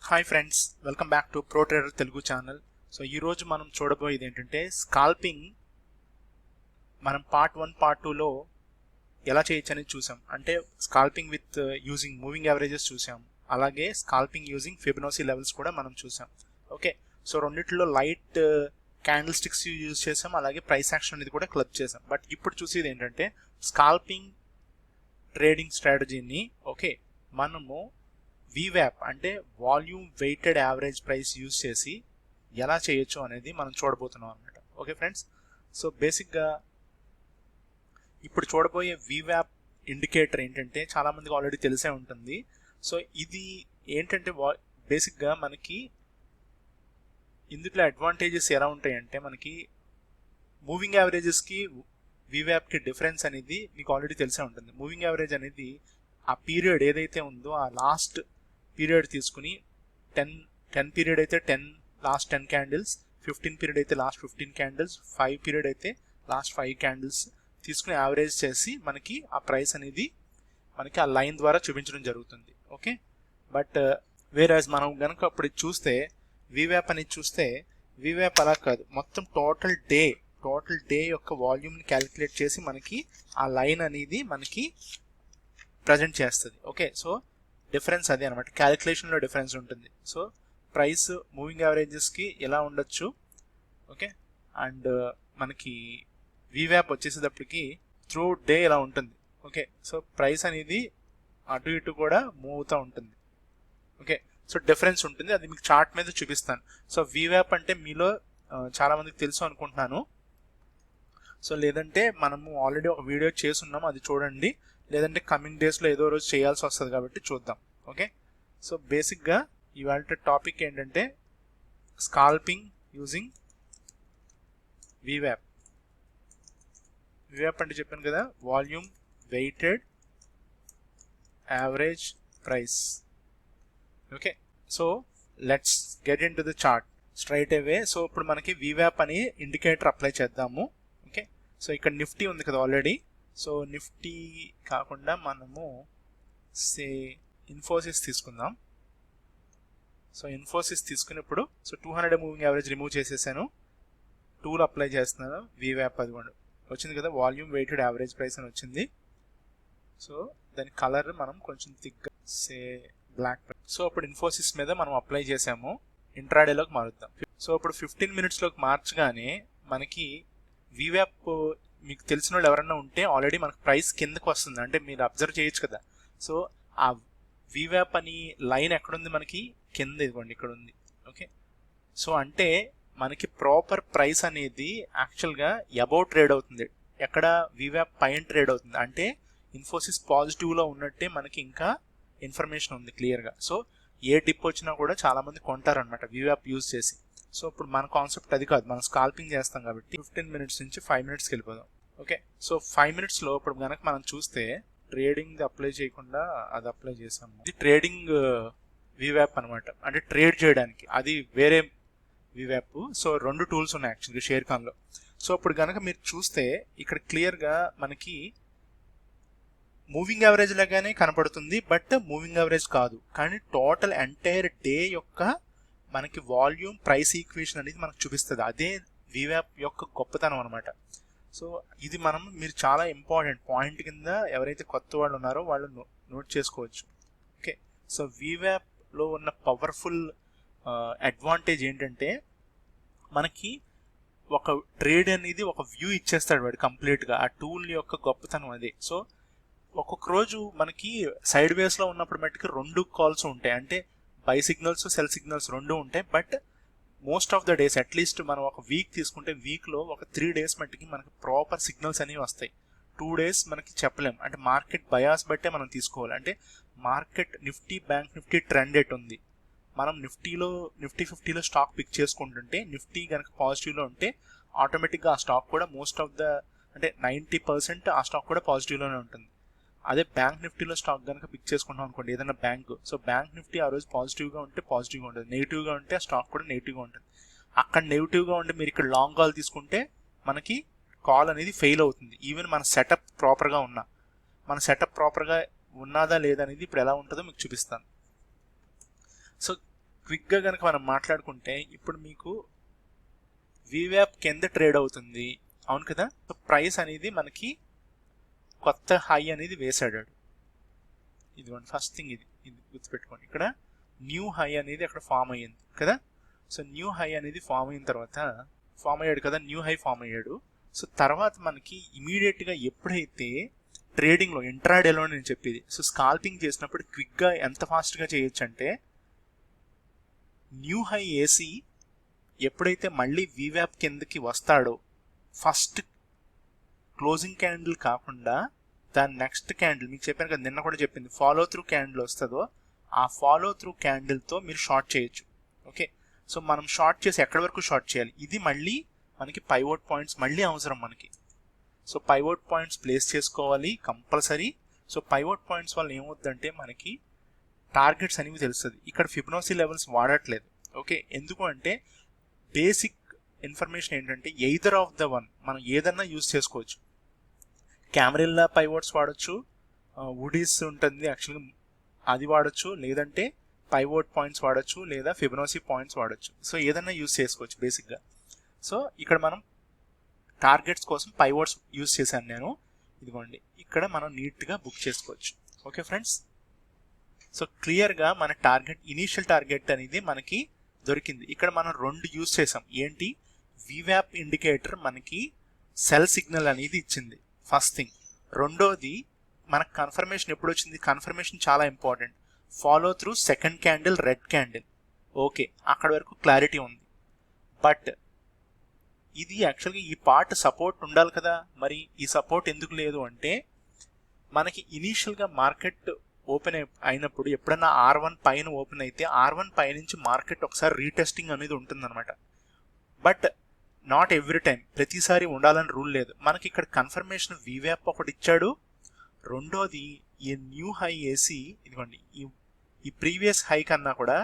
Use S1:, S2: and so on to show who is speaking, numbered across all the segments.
S1: Hi friends, welcome back to pro trader Telugu channel. So ఈరోజు మనం చూడబోయేది ఏంటంటే స్కాల్పింగ్. మనం పార్ట్ 1 పార్ట్ 2లో ఎలా చేయొచ్చు అనేది చూసాం. అంటే scalping with using moving averages చూసాం, అలాగే స్కాల్పింగ్ యూజింగ్ ఫిబొనాచి లెవెల్స్ కూడా మనం చూసాం. ఓకే, సో రెండిట్లో లైట్ క్యాండిల్ స్టిక్స్ యూజ్ చేసాం, అలాగే ప్రైస్ యాక్షన్ అనేది కూడా క్లబ్ చేసాం. బట్ ఇప్పుడు చూసేది ఏంటంటే స్కాల్పింగ్ ట్రేడింగ్ స్ట్రాటజీని మనము VWAP అంటే volume weighted average price use చేసి ఎలా చేయొచ్చు అనేది మనం చూడబోతున్నాం అనమాట. ఓకే ఫ్రెండ్స్, సో బేసిక్గా ఇప్పుడు చూడబోయే VWAP ఇండికేటర్ ఏంటంటే చాలామందికి ఆల్రెడీ తెలిసే ఉంటుంది. సో ఇది ఏంటంటే బేసిక్గా మనకి ఇందులో అడ్వాంటేజెస్ ఎలా ఉంటాయంటే, మనకి మూవింగ్ యావరేజెస్కి VWAPకి డిఫరెన్స్ అనేది మీకు ఆల్రెడీ తెలిసే ఉంటుంది. మూవింగ్ యావరేజ్ అనేది ఆ పీరియడ్ ఏదైతే ఉందో ఆ లాస్ట్ పీరియడ్ తీసుకుని 10 పీరియడ్ అయితే 10 లాస్ట్ 10 క్యాండిల్స్, 15 పీరియడ్ అయితే లాస్ట్ 15 క్యాండిల్స్, 5 పీరియడ్ అయితే లాస్ట్ 5 క్యాండిల్స్ తీసుకుని యావరేజ్ చేసి మనకి ఆ ప్రైస్ అనేది మనకి ఆ లైన్ ద్వారా చూపించడం జరుగుతుంది. ఓకే, బట్ వేరేజ్ మనం కనుక అప్పుడు చూస్తే VWAP అనేది చూస్తే VWAP అలా కాదు, మొత్తం టోటల్ డే యొక్క వాల్యూమ్ని క్యాలిక్యులేట్ చేసి మనకి ఆ లైన్ అనేది మనకి ప్రజెంట్ చేస్తుంది. ఓకే, సో డిఫరెన్స్ అదే అనమాట, క్యాలిక్యులేషన్లో డిఫరెన్స్ ఉంటుంది. సో ప్రైస్ మూవింగ్ యావరేజెస్కి ఎలా ఉండొచ్చు. ఓకే, అండ్ మనకి VWAP వచ్చేసేటప్పటికి త్రూ డే ఇలా ఉంటుంది. ఓకే, సో ప్రైస్ అనేది అటు ఇటు కూడా మూవ్ అవుతూ ఉంటుంది. ఓకే, సో డిఫరెన్స్ ఉంటుంది, అది మీకు చార్ట్ మీద చూపిస్తాను. సో VWAP అంటే మీలో చాలామందికి తెలుసు అనుకుంటున్నాను. సో లేదంటే మనము ఆల్రెడీ ఒక వీడియో చేసున్నాము, అది చూడండి. లేదంటే కమింగ్ డేస్లో ఏదో రోజు చేయాల్సి వస్తుంది కాబట్టి చూద్దాం. ఓకే, సో బేసిక్గా ఇవాళ టాపిక్ ఏంటంటే స్కాల్పింగ్ యూజింగ్ VWAP. VWAP అంటే చెప్పాను కదా, volume weighted average price. Okay, so let's get into the chart straight away. సో ఇప్పుడు మనకి VWAP అని ఇండికేటర్ అప్లై చేద్దాము. ఓకే, సో ఇక్కడ నిఫ్టీ ఉంది కదా ఆల్రెడీ. సో నిఫ్టీ కాకుండా మనము ఇన్ఫోసిస్ తీసుకుందాం. సో ఇన్ఫోసిస్ తీసుకున్నప్పుడు 200 మూవింగ్ యావరేజ్ రిమూవ్ చేసేసాను, టూల్ అప్లై చేస్తున్నాను. VWAP అది వచ్చింది కదా, వాల్యూమ్ వెయిటెడ్ యావరేజ్ ప్రైస్ అని వచ్చింది. సో దాని కలర్ మనం కొంచెం థిక్గా బ్లాక్. సో ఇప్పుడు ఇన్ఫోసిస్ మీద మనం అప్లై చేసాము, ఇంట్రాడేలోకి మారుద్దాం. సో ఇప్పుడు 15 మినిట్స్లోకి మార్చగానే మనకి VWAP మీకు తెలిసిన వాళ్ళు ఎవరన్నా ఉంటే ఆల్రెడీ మనకు ప్రైస్ కిందకు వస్తుంది, అంటే మీరు అబ్జర్వ్ చేయొచ్చు కదా. సో ఆ VWAP అని లైన్ ఎక్కడుంది, మనకి కింద ఇదిగోండి ఇక్కడ ఉంది. ఓకే, సో అంటే మనకి ప్రాపర్ ప్రైస్ అనేది యాక్చువల్గా అబౌవ్ ట్రేడ్ అవుతుంది. ఎక్కడ VWAP పైన ట్రేడ్ అవుతుంది అంటే ఇన్ఫోసిస్ పాజిటివ్లో ఉన్నట్టే మనకి ఇంకా ఇన్ఫర్మేషన్ ఉంది క్లియర్గా. సో ఏ డిప్ వచ్చినా కూడా చాలామంది కొంటారనమాట VWAP యూజ్ చేసి. సో ఇప్పుడు మన కాన్సెప్ట్ అది కాదు, మనం స్కాల్పింగ్ చేస్తాం కాబట్టి 15 మినిట్స్ నుంచి 5 మినిట్స్కి వెళ్ళిపోదాం. ఓకే, సో 5 మినిట్స్లో ఇప్పుడు కనుక మనం చూస్తే ట్రేడింగ్ అప్లై చేయకుండా అది అప్లై చేసాము. ఇది ట్రేడింగ్ VWAP అనమాట, అంటే ట్రేడ్ చేయడానికి అది వేరే VWAP. సో 2 టూల్స్ ఉన్నాయి యాక్చువల్గా షేర్ఖాన్లో. సో ఇప్పుడు కనుక మీరు చూస్తే ఇక్కడ క్లియర్గా మనకి మూవింగ్ యావరేజ్ లాగానే కనపడుతుంది, బట్ మూవింగ్ యావరేజ్ కాదు. కానీ టోటల్ ఎంటైర్ డే యొక్క మనకి వాల్యూమ్ ప్రైస్ ఈక్వేషన్ అనేది మనకు చూపిస్తుంది. అదే VWAP యొక్క గొప్పతనం అనమాట. సో ఇది మీరు చాలా ఇంపార్టెంట్ పాయింట్ కింద ఎవరైతే కొత్త వాళ్ళు ఉన్నారో వాళ్ళు నోట్ చేసుకోవచ్చు. ఓకే, సో VWAPలో ఉన్న పవర్ఫుల్ అడ్వాంటేజ్ ఏంటంటే మనకి ఒక ట్రేడ్ అనేది ఒక వ్యూ ఇచ్చేస్తాడు వాడు కంప్లీట్గా. ఆ టూల్ యొక్క గొప్పతనం అదే. సో ఒక్కొక్క రోజు మనకి సైడ్ వేస్లో ఉన్నప్పుడు మట్టుకు 2 కాల్స్ ఉంటాయి, అంటే బై సిగ్నల్స్ సెల్ సిగ్నల్స్ 2 ఉంటాయి. But most of the days at least మనం ఒక వీక్ తీసుకుంటే వీక్లో ఒక 3 డేస్ మట్టికి మనకి ప్రాపర్ సిగ్నల్స్ అనేవి వస్తాయి. 2 డేస్ మనకి చెప్పలేం, అంటే మార్కెట్ బయాస్ బట్టే మనం తీసుకోవాలి. అంటే market Nifty bank Nifty trend at ఉంది, మనం నిఫ్టీ 50లో స్టాక్ పిక్ చేసుకుంటుంటే నిఫ్టీ కనుక పాజిటివ్లో ఉంటే ఆటోమేటిక్గా ఆ స్టాక్ కూడా మోస్ట్ ఆఫ్ ద అంటే 90% ఆ స్టాక్ కూడా పాజిటివ్లోనే ఉంటుంది. అదే బ్యాంక్ నిఫ్టీలో స్టాక్ కనుక పిక్ చేసుకుంటాం అనుకోండి, ఏదైనా బ్యాంక్, సో బ్యాంక్ నిఫ్టీ ఆ రోజు పాజిటివ్గా ఉంటే పాజిటివ్గా ఉంటుంది, నెగిటివ్గా ఉంటే ఆ స్టాక్ కూడా నెగిటివ్గా ఉంటుంది. అక్కడ నెగిటివ్గా ఉంటే మీరు ఇక్కడ లాంగ్ కాల్ తీసుకుంటే మనకి కాల్ అనేది ఫెయిల్ అవుతుంది. ఈవెన్ మన సెటప్ ప్రాపర్గా ఉన్నా, మన సెటప్ ప్రాపర్గా ఉన్నదా లేదా అనేది ఇప్పుడు ఎలా ఉంటుందో మీకు చూపిస్తాను. సో క్విక్గా కనుక మనం మాట్లాడుకుంటే ఇప్పుడు మీకు VWAP కింద ట్రేడ్ అవుతుంది, అవును కదా. సో ప్రైస్ అనేది మనకి కొత్త హై అనేది వేసాడు. ఇదిగోండి ఫస్ట్ థింగ్, ఇది గుర్తుపెట్టుకోండి. ఇక్కడ న్యూ హై అనేది అక్కడ ఫామ్ అయ్యింది కదా. సో న్యూ హై అనేది ఫామ్ అయిన తర్వాత ఫామ్ అయ్యాడు కదా, న్యూ హై ఫామ్ అయ్యాడు. సో తర్వాత మనకి ఇమీడియట్గా ఎప్పుడైతే ట్రేడింగ్లో ఇంట్రాడేలో నేను చెప్పేది, సో స్కాల్పింగ్ చేసినప్పుడు క్విక్గా ఎంత ఫాస్ట్గా చేయొచ్చు అంటే న్యూ హై వేసి ఎప్పుడైతే మళ్ళీ VWAP కిందకి వస్తాడో ఫస్ట్ క్లోజింగ్ క్యాండిల్ కాకుండా దాని నెక్స్ట్ క్యాండిల్, మీకు చెప్పాను కదా నిన్న కూడా చెప్పింది, ఫాలో త్రూ క్యాండిల్ వస్తుందో ఆ ఫాలో త్రూ క్యాండిల్తో మీరు షార్ట్ చేయొచ్చు. ఓకే, సో మనం షార్ట్ చేసి ఎక్కడి వరకు షార్ట్ చేయాలి, ఇది మళ్ళీ మనకి పైవోట్ పాయింట్స్ మళ్ళీ అవసరం మనకి. సో పైవోట్ పాయింట్స్ ప్లేస్ చేసుకోవాలి కంపల్సరీ. సో పైవోట్ పాయింట్స్ వల్ల ఏమవుతుందంటే మనకి టార్గెట్స్ అనేవి తెలుస్తుంది. ఇక్కడ ఫిబొనాసీ లెవెల్స్ వాడట్లేదు. ఓకే, ఎందుకు అంటే బేసిక్ ఇన్ఫర్మేషన్ ఏంటంటే ఎయిదర్ ఆఫ్ ద వన్ మనం ఏదన్నా యూజ్ చేసుకోవచ్చు. క్యామరిల్లా పైవోట్స్ వాడచ్చు, వుడీస్ ఉంటుంది యాక్చువల్గా అది వాడచ్చు, లేదంటే పైవోట్ పాయింట్స్ వాడచ్చు, లేదా ఫిబొనాసీ పాయింట్స్ వాడచ్చు. సో ఏదన్నా యూజ్ చేసుకోవచ్చు బేసిక్గా. సో ఇక్కడ మనం టార్గెట్స్ కోసం పైవోట్స్ యూజ్ చేశాను నేను. ఇదిగోండి ఇక్కడ మనం నీట్గా బుక్ చేసుకోవచ్చు. ఓకే ఫ్రెండ్స్, సో క్లియర్గా మన టార్గెట్, ఇనీషియల్ టార్గెట్ అనేది మనకి దొరికింది. ఇక్కడ మనం రెండు యూజ్ చేసాం. ఏంటి, VWAP ఇండికేటర్ మనకి సెల్ సిగ్నల్ అనేది ఇచ్చింది ఫస్ట్ థింగ్. రెండోది మనకు కన్ఫర్మేషన్ ఎప్పుడు వచ్చింది, కన్ఫర్మేషన్ చాలా important. Follow through second candle, red candle. Okay, అక్కడ వరకు క్లారిటీ ఉంది. బట్ ఇది యాక్చువల్గా ఈ పార్ట్ సపోర్ట్ ఉండాలి కదా, మరి ఈ సపోర్ట్ ఎందుకు లేదు అంటే మనకి ఇనీషియల్గా మార్కెట్ ఓపెన్ అయినప్పుడు ఎప్పుడన్నా R1 పైన ఓపెన్ అయితే R1 పై నుంచి మార్కెట్ ఒకసారి రీటెస్టింగ్ అనేది ఉంటుందన్నమాట. బట్ నాట్ ఎవ్రీ టైం, ప్రతిసారి ఉండాలని రూల్ లేదు. మనకి ఇక్కడ కన్ఫర్మేషన్ VWAP ఒకటి ఇచ్చాడు. రెండోది ఈ న్యూ హై వేసి, ఇదిగోండి ఈ ప్రీవియస్ హై కన్నా కూడా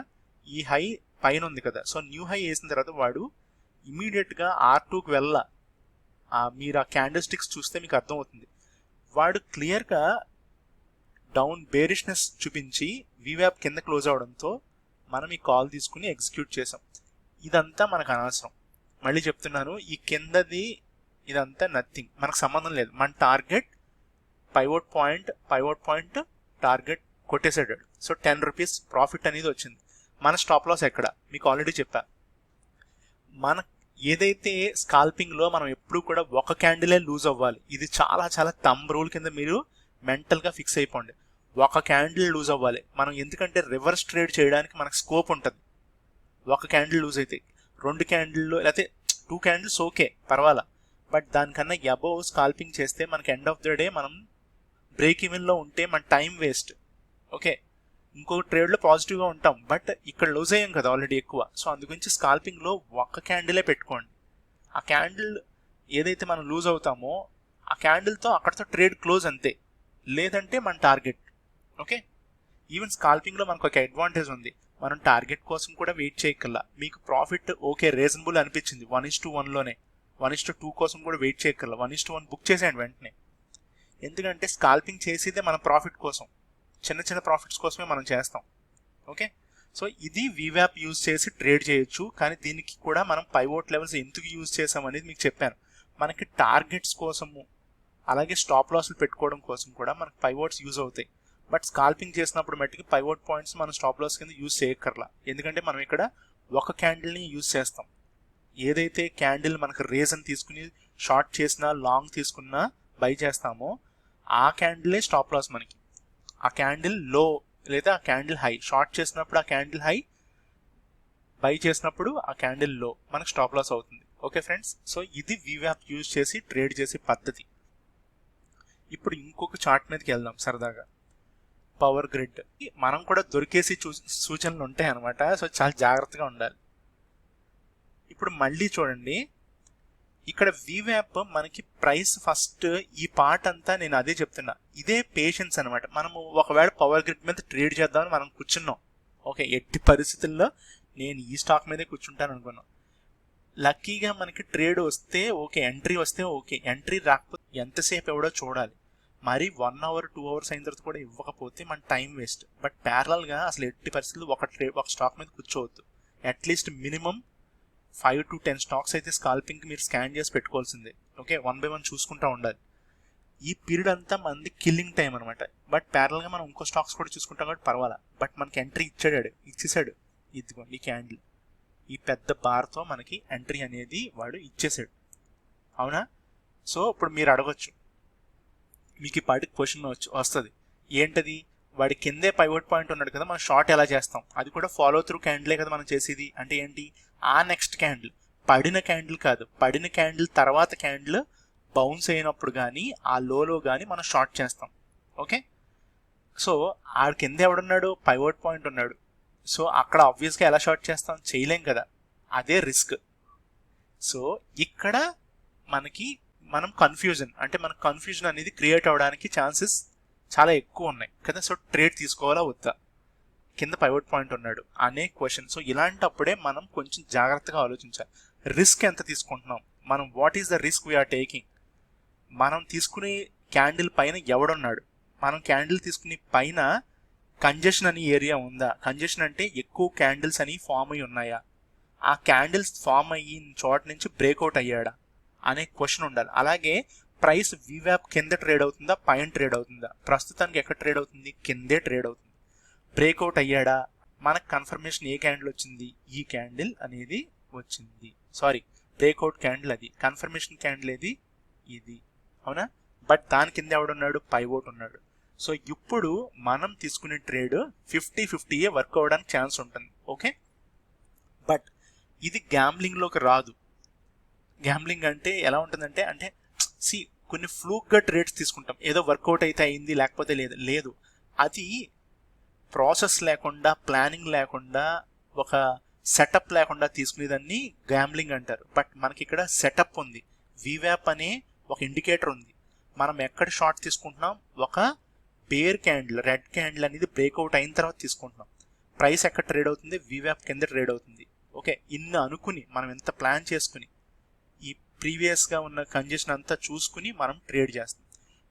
S1: ఈ హై పైన ఉంది కదా. సో న్యూ హై వేసిన తర్వాత వాడు ఇమీడియట్గా R2కి మీరు ఆ క్యాండిల్ స్టిక్స్ చూస్తే మీకు అర్థమవుతుంది. వాడు క్లియర్గా డౌన్ బేరిష్నెస్ చూపించి VWAP కింద క్లోజ్ అవడంతో మనం ఈ కాల్ తీసుకుని ఎగ్జిక్యూట్ చేసాం. ఇదంతా మనకు అనవసరం. మళ్ళీ చెప్తున్నాను, ఈ కిందది ఇదంతా నథింగ్, మనకు సంబంధం లేదు. మన టార్గెట్ పైవోట్ పాయింట్ టార్గెట్ కొట్టేసాడు. సో 10 రూపీస్ ప్రాఫిట్ అనేది వచ్చింది. మన స్టాప్ లాస్ ఎక్కడ మీకు ఆల్రెడీ చెప్పా. మన ఏదైతే స్కాల్పింగ్లో మనం ఎప్పుడు కూడా ఒక క్యాండిలే లూజ్ అవ్వాలి. ఇది చాలా చాలా థంబ్ రూల్ కింద మీరు మెంటల్గా ఫిక్స్ అయిపోండి. ఒక క్యాండిల్ లూజ్ అవ్వాలి మనం, ఎందుకంటే రివర్స్ ట్రేడ్ చేయడానికి మనకు స్కోప్ ఉంటుంది. ఒక క్యాండిల్ లూజ్ అయితే 2 క్యాండిల్లో లేకపోతే 2 క్యాండిల్స్ ఓకే పర్వాలా, బట్ దానికన్నా అబోవ్ స్కాల్పింగ్ చేస్తే మనకి ఎండ్ ఆఫ్ ద డే మనం బ్రేక్ ఈవెన్లో ఉంటే మన టైం వేస్ట్. ఓకే, ఇంకో ట్రేడ్లో పాజిటివ్గా ఉంటాం, బట్ ఇక్కడ లూజ్ అయ్యాం కదా ఆల్రెడీ ఎక్కువ. సో అందుగురించి స్కాల్పింగ్లో ఒక క్యాండిలే పెట్టుకోండి. ఆ క్యాండిల్ ఏదైతే మనం లూజ్ అవుతామో ఆ క్యాండిల్తో అక్కడితో ట్రేడ్ క్లోజ్ అంతే, లేదంటే మన టార్గెట్. ఓకే, ఈవెన్ స్కాల్పింగ్లో మనకు ఒక అడ్వాంటేజ్ ఉంది, మనం టార్గెట్ కోసం కూడా వెయిట్ చేయక్కర్లా. మీకు ప్రాఫిట్ ఓకే రీజనబుల్ అనిపించింది 1:1లోనే, 1:2 కోసం కూడా వెయిట్ చేయక్కర్లా. 1:1 బుక్ చేసేయండి వెంటనే. ఎందుకంటే స్కాల్పింగ్ చేసేదే మన ప్రాఫిట్ కోసం, చిన్న చిన్న ప్రాఫిట్స్ కోసమే మనం చేస్తాం. ఓకే, సో ఇది VWAP యూజ్ చేసి ట్రేడ్ చేయొచ్చు. కానీ దీనికి కూడా మనం పైవోట్ లెవెల్స్ ఎందుకు యూజ్ చేసాం అనేది మీకు చెప్పాను. మనకి టార్గెట్స్ కోసము అలాగే స్టాప్ లాస్లు పెట్టుకోవడం కోసం కూడా మనకి పైవోట్స్ యూజ్ అవుతాయి. బట్ స్కాల్పింగ్ చేసినప్పుడు మట్టికి పైవోట్ పాయింట్స్ మనం స్టాప్ లాస్ కింద యూజ్ చేయక్కర్లా, ఎందుకంటే మనం ఇక్కడ ఒక క్యాండిల్ని యూజ్ చేస్తాం. ఏదైతే క్యాండిల్ మనకు రీజన్ తీసుకుని షార్ట్ చేసినా లాంగ్ తీసుకున్నా బై చేస్తామో ఆ క్యాండిలే స్టాప్ లాస్ మనకి. ఆ క్యాండిల్ లో లేదా ఆ క్యాండిల్ హై, షార్ట్ చేసినప్పుడు ఆ క్యాండిల్ హై, బై చేసినప్పుడు ఆ క్యాండిల్ లో మనకు స్టాప్ లాస్ అవుతుంది. ఓకే ఫ్రెండ్స్, సో ఇది VWAP యూజ్ చేసి ట్రేడ్ చేసే పద్ధతి. ఇప్పుడు ఇంకొక చార్ట్ మీదకి వెళ్దాం సరదాగా. పవర్ గ్రిడ్ మనం కూడా దొరికేసి సూచనలు ఉంటాయి అన్నమాట. సో చాలా జాగ్రత్తగా ఉండాలి. ఇప్పుడు మళ్ళీ చూడండి, ఇక్కడ VWAP మనకి ప్రైస్ ఫస్ట్ ఈ పార్ట్ అంతా నేను అదే చెప్తున్నా, ఇదే పేషెన్స్ అనమాట. మనము ఒకవేళ పవర్ గ్రిడ్ మీద ట్రేడ్ చేద్దామని మనం కూర్చున్నాం. ఓకే, ఎట్టి పరిస్థితుల్లో నేను ఈ స్టాక్ మీదే కూర్చుంటాను అనుకున్నాం. లక్కీగా మనకి ట్రేడ్ వస్తే ఓకే, ఎంట్రీ వస్తే ఓకే, ఎంట్రీ రాకపోతే ఎంతసేపు ఎవడో చూడాలి, మరి 1 hour 2 hours అయిన తర్వాత కూడా ఇవ్వకపోతే మన టైం వేస్ట్. బట్ ప్యారలల్గా అసలు ఎట్టి పరిస్థితులు ఒక స్టాక్ మీద కూర్చోవద్దు. అట్లీస్ట్ మినిమం 5 to 10 స్టాక్స్ అయితే స్కాల్పింగ్కి మీరు స్కాన్ చేసి పెట్టుకోవాల్సిందే. ఓకే, 1 by 1 చూసుకుంటూ ఉండాలి. ఈ పీరియడ్ అంతా మనది కిల్లింగ్ టైం అనమాట. బట్ ప్యారలల్గా మనం ఇంకో స్టాక్స్ కూడా చూసుకుంటాం కాబట్టి పర్వాలా. బట్ మనకి ఎంట్రీ ఇచ్చేసాడు. ఇదిగోండి ఈ క్యాండిల్, ఈ పెద్ద బార్తో మనకి ఎంట్రీ అనేది వాడు ఇచ్చేసాడు, అవునా? సో ఇప్పుడు మీరు అడగొచ్చు, మీకు ఈ పాటికి క్వశ్చన్ వస్తుంది, ఏంటది, వాడి కిందే పైవట్ పాయింట్ ఉన్నాడు కదా, మనం షార్ట్ ఎలా చేస్తాం, అది కూడా ఫాలో త్రూ క్యాండిలే కదా మనం చేసేది. అంటే ఏంటి, ఆ నెక్స్ట్ క్యాండిల్, పడిన క్యాండిల్ కాదు, పడిన క్యాండిల్ తర్వాత క్యాండిల్ బౌన్స్ అయినప్పుడు కానీ ఆ లోలో కానీ మనం షార్ట్ చేస్తాం. ఓకే, సో ఆడ కింద ఎవడున్నాడు, పైవట్ పాయింట్ ఉన్నాడు. సో అక్కడ ఆబ్వియస్గా ఎలా షార్ట్ చేస్తాం, చేయలేం కదా, అదే రిస్క్. సో ఇక్కడ మనం కన్ఫ్యూజన్ అనేది క్రియేట్ అవడానికి ఛాన్సెస్ చాలా ఎక్కువ ఉన్నాయి కదా. సో ట్రేడ్ తీసుకోవాలా వద్దా, కింద పైవట్ పాయింట్ ఉన్నాడు అనే క్వశ్చన్. సో ఇలాంటప్పుడే మనం కొంచెం జాగ్రత్తగా ఆలోచించాలి. రిస్క్ ఎంత తీసుకుంటున్నాం మనం, what is the risk we're taking. మనం తీసుకునే క్యాండిల్ పైన ఎవడున్నాడు, మనం క్యాండిల్ తీసుకునే పైన కంజెషన్ అని ఏరియా ఉందా, కంజెషన్ అంటే ఎక్కువ క్యాండిల్స్ అని ఫామ్ అయ్యి ఉన్నాయా, ఆ క్యాండిల్స్ ఫామ్ అయిన చోట నుంచి బ్రేక్అవుట్ అయ్యాడా అనే క్వశ్చన్ ఉండాలి. అలాగే ప్రైస్ వీవ్యాప్ కింద ట్రేడ్ అవుతుందా పైన ట్రేడ్ అవుతుందా, ప్రస్తుతానికి ఎక్కడ ట్రేడ్ అవుతుంది, కిందే ట్రేడ్ అవుతుంది. బ్రేక్అవుట్ అయ్యాడా, మనకు కన్ఫర్మేషన్ ఏ క్యాండిల్ వచ్చింది, ఈ క్యాండిల్ అనేది వచ్చింది. సారీ, బ్రేక్అవుట్ క్యాండిల్ అది, కన్ఫర్మేషన్ క్యాండిల్ ఏది, ఇది, అవునా? బట్ దాని కింద ఎవడున్నాడు, పైవోట్ ఉన్నాడు. సో ఇప్పుడు మనం తీసుకునే ట్రేడ్ 50-50 వర్క్ అవ్వడానికి ఛాన్స్ ఉంటుంది. ఓకే, బట్ ఇది గ్యాంబ్లింగ్లోకి రాదు. గ్యాంబ్లింగ్ అంటే ఎలా ఉంటుందంటే, కొన్ని ఫ్లూక్గా ట్రేడ్స్ తీసుకుంటాం, ఏదో వర్కౌట్ అయితే అయింది లేకపోతే లేదు. అది ప్రాసెస్ లేకుండా, ప్లానింగ్ లేకుండా, ఒక సెటప్ లేకుండా తీసుకునేదాన్ని గ్యాంబ్లింగ్ అంటారు. బట్ మనకి ఇక్కడ సెటప్ ఉంది, వీవ్యాప్ అనే ఒక ఇండికేటర్ ఉంది. మనం ఎక్కడ షార్ట్ తీసుకుంటున్నాం, ఒక బేర్ క్యాండిల్, రెడ్ క్యాండిల్ అనేది బ్రేక్అవుట్ అయిన తర్వాత తీసుకుంటున్నాం. ప్రైస్ ఎక్కడ ట్రేడ్ అవుతుంది, వీవ్యాప్ కింద ట్రేడ్ అవుతుంది. ఓకే, ఇన్ని అనుకుని మనం ఎంత ప్లాన్ చేసుకుని ఈ ప్రీవియస్గా ఉన్న కంజెషన్ అంతా చూసుకుని మనం ట్రేడ్ చేస్తాం.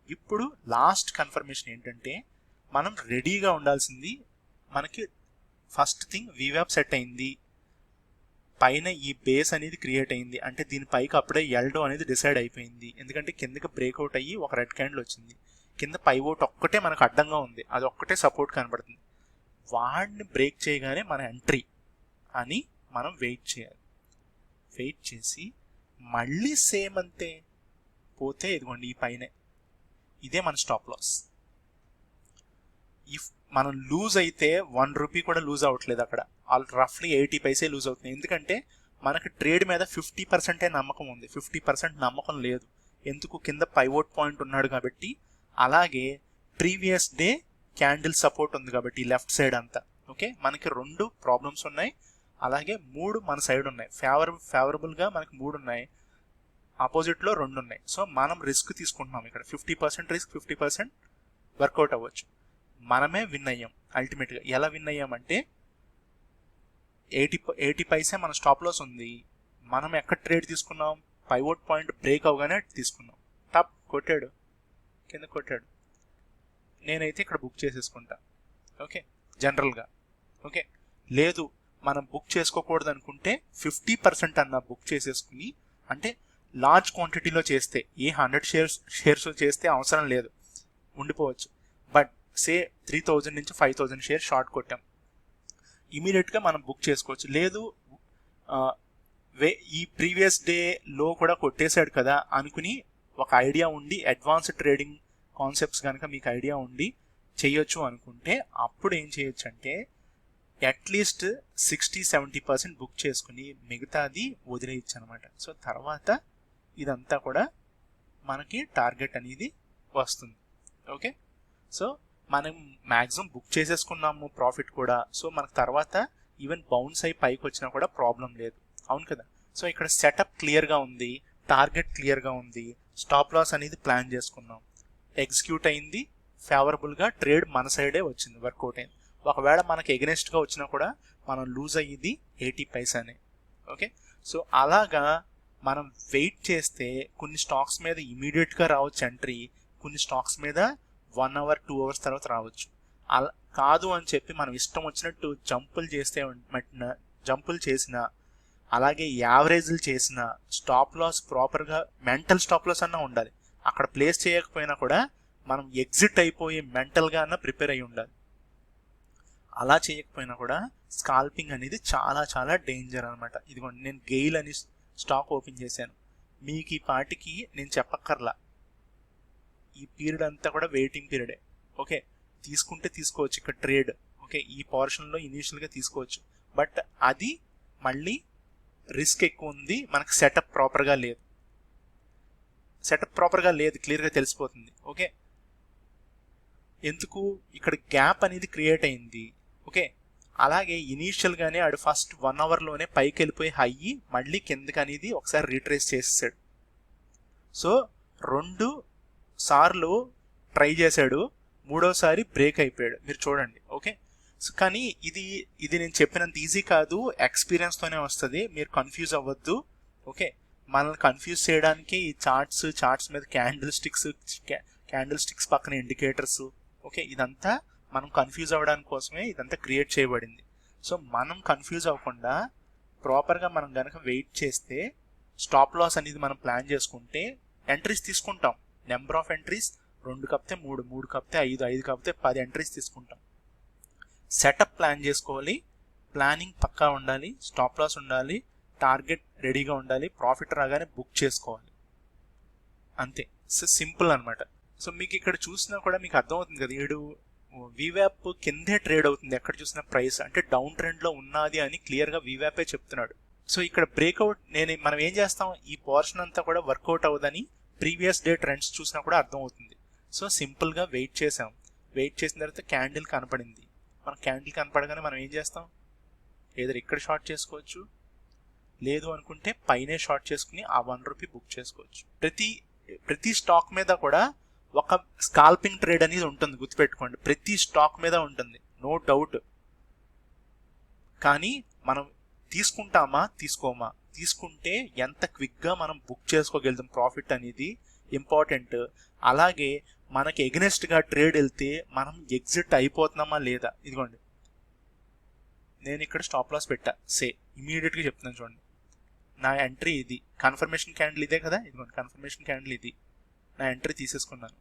S1: ఇప్పుడు లాస్ట్ కన్ఫర్మేషన్ ఏంటంటే, మనం రెడీగా ఉండాల్సింది, మనకి ఫస్ట్ థింగ్ వీవ్యాప్ సెట్ అయింది, పైన ఈ బేస్ అనేది క్రియేట్ అయింది, అంటే దీనిపైకి అప్పుడే ఎల్డో అనేది డిసైడ్ అయిపోయింది. ఎందుకంటే కిందకి బ్రేక్అవుట్ అయ్యి ఒక రెడ్ క్యాండిల్ వచ్చింది, కింద పైవోట్ ఒక్కటే మనకు అడ్డంగా ఉంది, అది ఒక్కటే సపోర్ట్ కనబడుతుంది. వాడిని బ్రేక్ చేయగానే మన ఎంట్రీ అని మనం వెయిట్ చేయాలి. వెయిట్ చేసి మళ్ళీ సేమ్ అంతే పోతే, ఇదిగోండి ఈ పైనే, ఇదే మన స్టాప్ లాస్. ఇఫ్ మనం లూజ్ అయితే 1 రూపీ కూడా లూజ్ అవ్వట్లేదు, అక్కడ రఫ్లీ 80 పైసే లూజ్ అవుతుంది. ఎందుకంటే మనకు ట్రేడ్ మీద 50% నమ్మకం ఉంది, 50% నమ్మకం లేదు. ఎందుకు, కింద పైవోట్ పాయింట్ ఉన్నాడు కాబట్టి, అలాగే ప్రీవియస్ డే క్యాండిల్ సపోర్ట్ ఉంది కాబట్టి లెఫ్ట్ సైడ్ అంతా. ఓకే, మనకి 2 ప్రాబ్లమ్స్ ఉన్నాయి, అలాగే 3 మన సైడ్ ఉన్నాయి. ఫేవరబుల్గా మనకి 3 ఉన్నాయి, ఆపోజిట్లో 2 ఉన్నాయి. సో మనం రిస్క్ తీసుకుంటున్నాం ఇక్కడ, 50% రిస్క్, 50% వర్కౌట్ అవ్వచ్చు. మనమే విన్ అయ్యాం అల్టిమేట్గా. ఎలా విన్ అయ్యామంటే, 80 పైసే మన స్టాప్ లాస్ ఉంది, మనం ఎక్కడ ట్రేడ్ తీసుకున్నాం, పైవోట్ పాయింట్ బ్రేక్ అవగానే తీసుకున్నాం. టాప్ కొట్టాడు, కింద కొట్టాడు, నేనైతే ఇక్కడ బుక్ చేసేసుకుంటా. ఓకే, జనరల్గా. ఓకే, లేదు మనం బుక్ చేసుకోకూడదు అనుకుంటే 50% అన్న బుక్ చేసేసుకుని, అంటే లార్జ్ క్వాంటిటీలో చేస్తే, ఏ 100 షేర్స్ చేస్తే అవసరం లేదు, ఉండిపోవచ్చు. బట్ సే 3000 నుంచి 5000 షేర్ షార్ట్ కొట్టాం, ఇమీడియట్గా మనం బుక్ చేసుకోవచ్చు. లేదు ఈ ప్రీవియస్ డే లో కూడా కొట్టేశాడు కదా అనుకుని ఒక ఐడియా ఉండి, అడ్వాన్స్డ్ ట్రేడింగ్ కాన్సెప్ట్స్ కనుక మీకు ఐడియా ఉండి చేయొచ్చు అనుకుంటే, అప్పుడు ఏం చేయొచ్చు అంటే, అట్లీస్ట్ 60-70% బుక్ చేసుకుని మిగతాది వదిలేయచ్చు అనమాట. సో తర్వాత ఇదంతా కూడా మనకి టార్గెట్ అనేది వస్తుంది. ఓకే, సో మనం మ్యాక్సిమం బుక్ చేసేసుకున్నాము ప్రాఫిట్ కూడా. సో మనకు తర్వాత ఈవెన్ బౌన్స్ అయి పైకి వచ్చినా కూడా ప్రాబ్లం లేదు, అవును కదా. సో ఇక్కడ సెటప్ క్లియర్గా ఉంది, టార్గెట్ క్లియర్గా ఉంది, స్టాప్ లాస్ అనేది ప్లాన్ చేసుకున్నాం, ఎగ్జిక్యూట్ అయింది, ఫేవరబుల్గా ట్రేడ్ మన సైడే వచ్చింది, వర్కౌట్ అయింది. ఒకవేళ మనకి ఎగనెస్ట్గా వచ్చినా కూడా మనం లూజ్ అయ్యింది 80 పైసానే. ఓకే, సో అలాగా మనం వెయిట్ చేస్తే కొన్ని స్టాక్స్ మీద ఇమీడియట్గా రావచ్చు ఎంట్రీ, కొన్ని స్టాక్స్ మీద 1 అవర్ 2 అవర్స్ తర్వాత రావచ్చు. అలా కాదు అని చెప్పి మనం ఇష్టం వచ్చినట్టు జంపులు చేసిన, అలాగే యావరేజ్లు చేసిన, స్టాప్ లాస్ ప్రాపర్గా మెంటల్ స్టాప్ లాస్ అన్నా ఉండాలి. అక్కడ ప్లేస్ చేయకపోయినా కూడా మనం ఎగ్జిట్ అయిపోయి మెంటల్గా అన్న ప్రిపేర్ అయి ఉండాలి. అలా చేయకపోయినా కూడా స్కాల్పింగ్ అనేది చాలా చాలా డేంజర్ అనమాట. ఇదిగోండి నేను గెయిల్ అని స్టాక్ ఓపెన్ చేశాను. మీకు ఈ పాటికి నేను చెప్పక్కర్లా, ఈ పీరియడ్ అంతా కూడా వెయిటింగ్ పీరియడే. ఓకే, తీసుకుంటే తీసుకోవచ్చు ఇక్కడ ట్రేడ్. ఓకే, ఈ పోర్షన్లో ఇనీషియల్గా తీసుకోవచ్చు. బట్ అది మళ్ళీ రిస్క్ ఎక్కువ ఉంది, మనకు సెటప్ ప్రాపర్గా లేదు, క్లియర్గా తెలిసిపోతుంది. ఓకే, ఎందుకు ఇక్కడ గ్యాప్ అనేది క్రియేట్ అయింది. ఓకే, అలాగే ఇనీషియల్గానే ఆడు ఫస్ట్ 1 అవర్లోనే పైకి వెళ్ళిపోయి హై మళ్ళీ కిందకి అనేది ఒకసారి రీట్రేస్ చేసేసాడు. సో 2 సార్లు ట్రై చేశాడు, 3వసారి బ్రేక్ అయిపోయాడు. మీరు చూడండి. ఓకే, సో కానీ ఇది నేను చెప్పినంత ఈజీ కాదు, ఎక్స్పీరియన్స్తోనే వస్తుంది. మీరు కన్ఫ్యూజ్ అవ్వద్దు. ఓకే, మనల్ని కన్ఫ్యూజ్ చేయడానికి ఈ చార్ట్స్ మీద క్యాండిల్ స్టిక్స్ పక్కన ఇండికేటర్స్, ఓకే, ఇదంతా మనం కన్ఫ్యూజ్ అవ్వడానికి కోసమే ఇదంతా క్రియేట్ చేయబడింది. సో మనం కన్ఫ్యూజ్ అవ్వకుండా ప్రాపర్గా మనం కనుక వెయిట్ చేస్తే, స్టాప్ లాస్ అనేది మనం ప్లాన్ చేసుకుంటే ఎంట్రీస్ తీసుకుంటాం. నెంబర్ ఆఫ్ ఎంట్రీస్ 2 కప్పితే 3, 3 కప్పితే 5, 5 కప్పితే 10 ఎంట్రీస్ తీసుకుంటాం. సెటప్ ప్లాన్ చేసుకోవాలి, ప్లానింగ్ పక్కా ఉండాలి, స్టాప్ లాస్ ఉండాలి, టార్గెట్ రెడీగా ఉండాలి, ప్రాఫిట్ రాగానే బుక్ చేసుకోవాలి. అంతే. సో సింపుల్ అనమాట. సో మీకు ఇక్కడ చూసినా కూడా మీకు అర్థమవుతుంది కదా, ఏడు వీవ్యాప్ కిందే ట్రేడ్ అవుతుంది ఎక్కడ చూసినా ప్రైస్, అంటే డౌన్ ట్రెండ్లో ఉన్నది అని క్లియర్గా వీవ్యాపే చెప్తున్నాడు. సో ఇక్కడ బ్రేక్అవుట్ మనం ఏం చేస్తాం, ఈ పోర్షన్ అంతా కూడా వర్కౌట్ అవ్వదని ప్రీవియస్ డే ట్రెండ్స్ చూసినా కూడా అర్థమవుతుంది. సో సింపుల్గా వెయిట్ చేసాం, వెయిట్ చేసిన తర్వాత క్యాండిల్ కనపడింది. మనం క్యాండిల్ కనపడగానే మనం ఏం చేస్తాం, ఏదైనా ఇక్కడ షార్ట్ చేసుకోవచ్చు, లేదు అనుకుంటే పైనే షార్ట్ చేసుకుని ఆ 1 రూపీ బుక్ చేసుకోవచ్చు. ప్రతి స్టాక్ మీద కూడా ఒక స్కాల్పింగ్ ట్రేడ్ అనేది ఉంటుంది, గుర్తుపెట్టుకోండి. ప్రతి స్టాక్ మీద ఉంటుంది, నో డౌట్. కానీ మనం తీసుకుంటామా తీసుకోమా, తీసుకుంటే ఎంత క్విక్గా మనం బుక్ చేసుకోగలుగుతాం ప్రాఫిట్ అనేది ఇంపార్టెంట్. అలాగే మనకి ఎగనెస్ట్గా ట్రేడ్ వెళ్తే మనం ఎగ్జిట్ అయిపోతున్నామా లేదా. ఇదిగోండి నేను ఇక్కడ స్టాప్ లాస్ పెట్టా, ఇమీడియట్గా చెప్తున్నాను చూడండి. నా ఎంట్రీ ఇది, కన్ఫర్మేషన్ క్యాండిల్ ఇదే కదా, ఇదిగోండి కన్ఫర్మేషన్ క్యాండిల్ ఇది. నా ఎంట్రీ తీసేసుకున్నాను.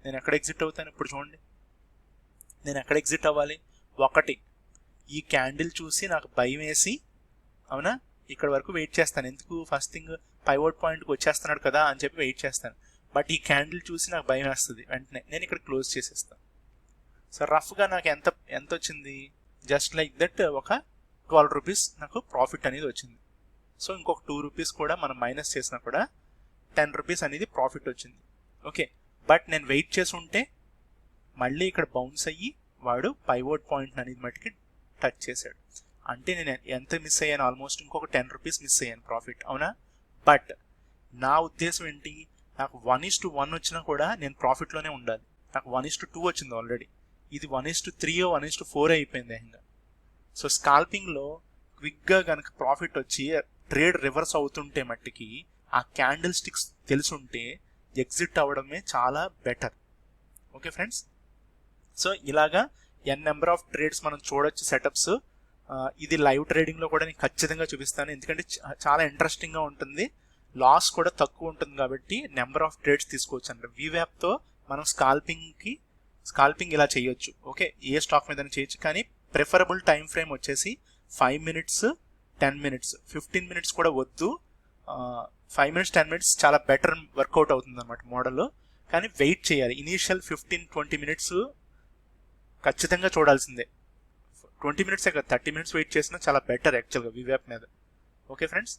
S1: నేను ఎక్కడ ఎగ్జిట్ అవుతాను ఇప్పుడు చూడండి. నేను ఎక్కడ ఎగ్జిట్ అవ్వాలి, 1 ఈ క్యాండిల్ చూసి నాకు భయం వేసి, అవునా, ఇక్కడ వరకు వెయిట్ చేస్తాను. ఎందుకు, ఫస్ట్ థింగ్ పైవోట్ పాయింట్కి వచ్చేస్తున్నాడు కదా అని చెప్పి వెయిట్ చేస్తాను. బట్ ఈ క్యాండిల్ చూసి నాకు భయం వేస్తుంది, వెంటనే నేను ఇక్కడ క్లోజ్ చేసేస్తాను. సో రఫ్గా నాకు ఎంత వచ్చింది, జస్ట్ లైక్ దట్ ఒక 12 రూపీస్ నాకు ప్రాఫిట్ అనేది వచ్చింది. సో ఇంకొక 2 రూపీస్ కూడా మనం మైనస్ చేసినా కూడా 10 రూపీస్ అనేది ప్రాఫిట్ వచ్చింది. ఓకే, బట్ నేను వెయిట్ చేసి ఉంటే మళ్ళీ ఇక్కడ బౌన్స్ అయ్యి వాడు పైవోట్ పాయింట్ అనేది మటుకి టచ్ చేశాడు. అంటే నేను ఎంత మిస్ అయ్యాను, ఆల్మోస్ట్ ఇంకొక 10 రూపీస్ మిస్ అయ్యాను ప్రాఫిట్, అవునా. బట్ నా ఉద్దేశం ఏంటి, నాకు 1:1 వచ్చినా కూడా నేను ప్రాఫిట్లోనే ఉండాలి. నాకు 1:2 వచ్చింది ఆల్రెడీ, ఇది 1:3 1:4 అయిపోయింది ఏకంగా. సో స్కాల్పింగ్లో క్విక్గా కనుక ప్రాఫిట్ వచ్చి ట్రేడ్ రివర్స్ అవుతుంటే మట్టికి ఆ క్యాండిల్ స్టిక్స్ తెలుసుంటే ఎగ్జిట్ అవ్వడమే చాలా బెటర్. ఓకే ఫ్రెండ్స్, సో ఇలాగా నెంబర్ ఆఫ్ ట్రేడ్స్ మనం చూడొచ్చు సెటప్స్. ఇది లైవ్ ట్రేడింగ్లో కూడా నేను ఖచ్చితంగా చూపిస్తాను, ఎందుకంటే చాలా ఇంట్రెస్టింగ్గా ఉంటుంది, లాస్ కూడా తక్కువ ఉంటుంది కాబట్టి నెంబర్ ఆఫ్ ట్రేడ్స్ తీసుకోవచ్చు అంటే వీవ్యాప్తో మనం స్కాల్పింగ్ ఇలా చేయొచ్చు. ఓకే, ఏ స్టాక్ మీద చేయొచ్చు, కానీ ప్రిఫరబుల్ టైం ఫ్రేమ్ వచ్చేసి 5 మినిట్స్ 10 మినిట్స్ 15 మినిట్స్ కూడా వద్దు. 5 మినిట్స్ 10 మినిట్స్ చాలా బెటర్ వర్కౌట్ అవుతుంది అన్నమాట మోడల్. కానీ వెయిట్ చేయాలి, ఇనీషియల్ 15-20 మినిట్స్ ఖచ్చితంగా చూడాల్సిందే. 20 మినిట్సే కదా, 30 మినిట్స్ వెయిట్ చేసినా చాలా బెటర్ యాక్చువల్గా వీవ్యాప్ మీద. Okay friends.